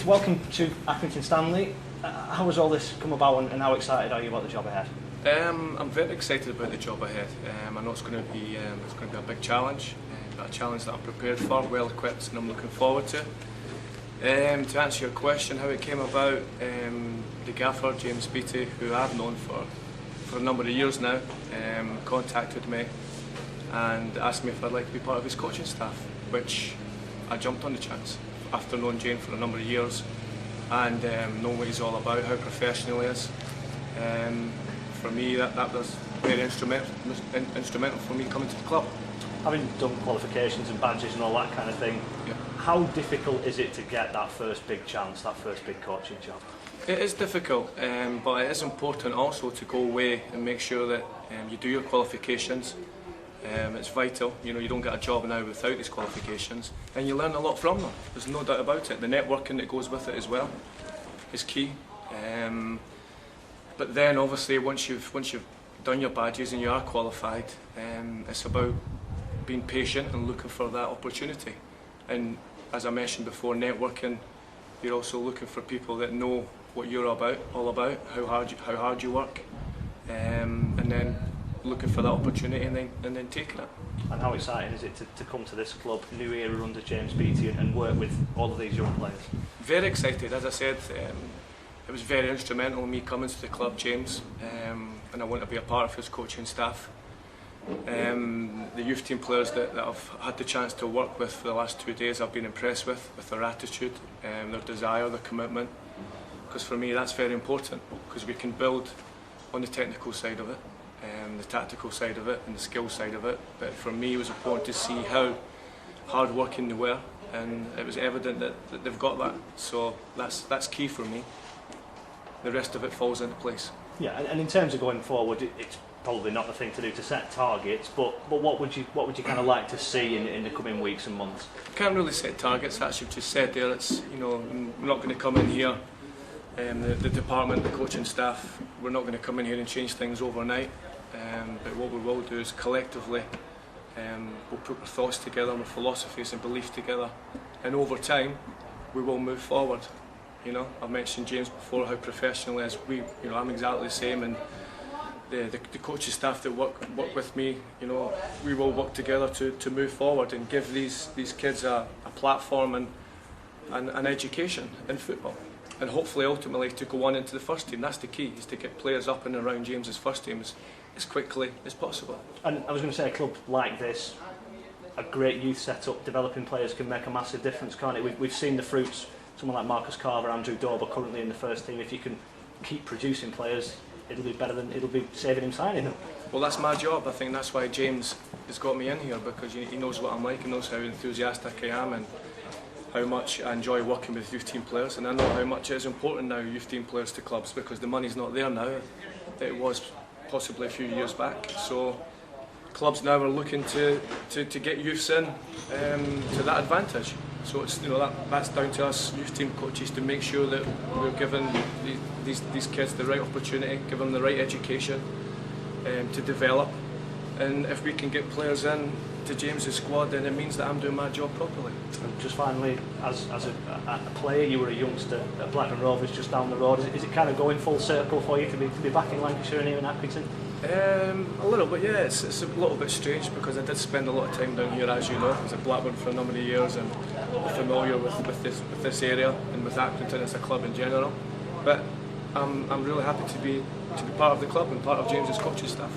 welcome to Accrington Stanley. How has all this come about and how excited are you about the job ahead? I'm very excited about the job ahead. I know it's going to be a big challenge, but a challenge that I'm prepared for, well equipped, and I'm looking forward to. To answer your question, how it came about, the gaffer James Beattie, who I've known for a number of years now, contacted me and asked me if I'd like to be part of his coaching staff, which I jumped on the chance after knowing James for a number of years and knowing what he's all about, how professional he is. For me, that was very instrumental for me coming to the club. Having done qualifications and badges and all that kind of thing, yeah. How difficult is it to get that first big chance, that first big coaching job? It is difficult, but it is important also to go away and make sure that you do your qualifications. It's vital. You know, you don't get a job now without these qualifications, and you learn a lot from them. There's no doubt about it. The networking that goes with it as well is key. But then, obviously, once you've done your badges and you are qualified, it's about being patient and looking for that opportunity. And as I mentioned before, networking. You're also looking for people that know what you're all about, how hard you work, and then looking for that opportunity and then taking it. And how exciting is it to come to this club, new era under James Beattie, and work with all of these young players? Very excited. As I said, it was very instrumental in me coming to the club, James, and I want to be a part of his coaching staff. The youth team players that I've had the chance to work with for the last 2 days, I've been impressed with their attitude, their desire, their commitment, because for me that's very important, because we can build on the technical side of it, the tactical side of it and the skill side of it, but for me it was important to see how hard working they were, and it was evident that they've got that, so that's key for me. The rest of it falls into place. Yeah, and in terms of going forward, it's probably not the thing to do to set targets, but what would you kind of like to see in the coming weeks and months? Can't really set targets. As you've just said there, it's, you know, we're not going to come in here, the department, the coaching staff, we're not going to come in here and change things overnight. But what we will do is collectively, we'll put our thoughts together, our philosophies and beliefs together, and over time we will move forward. You know, I've mentioned James before, how professional he is. I'm exactly the same, and the coaching staff that work with me, you know, we will work together to move forward and give these kids a platform and an education in football, and hopefully ultimately to go on into the first team. That's the key, is to get players up and around James's first team as quickly as possible. And I was going to say, a club like this, a great youth setup, developing players can make a massive difference, can't it? We've seen the fruits. Someone like Marcus Carver, Andrew Dorber currently in the first team. If you can keep producing players, it'll be saving him signing them. Well, that's my job. I think that's why James has got me in here, because he knows what I'm like, he knows how enthusiastic I am and how much I enjoy working with youth team players, and I know how much it is important now, youth team players to clubs, because the money's not there now. It was possibly a few years back. So clubs now are looking to get youths in to that advantage. So it's, you know, that's down to us youth team coaches to make sure that we're giving these kids the right opportunity, give them the right education to develop. And if we can get players in to James's squad, then it means that I'm doing my job properly. And just finally, as a player, you were a youngster at Blackburn Rovers just down the road. Is it kind of going full circle for you to be back in Lancashire and here in Accrington? A little bit, yeah. It's a little bit strange, because I did spend a lot of time down here, as you know. I was at Blackburn for a number of years and I'm familiar with this area and with Accrington as a club in general. But I'm really happy to be part of the club and part of James's coaching staff.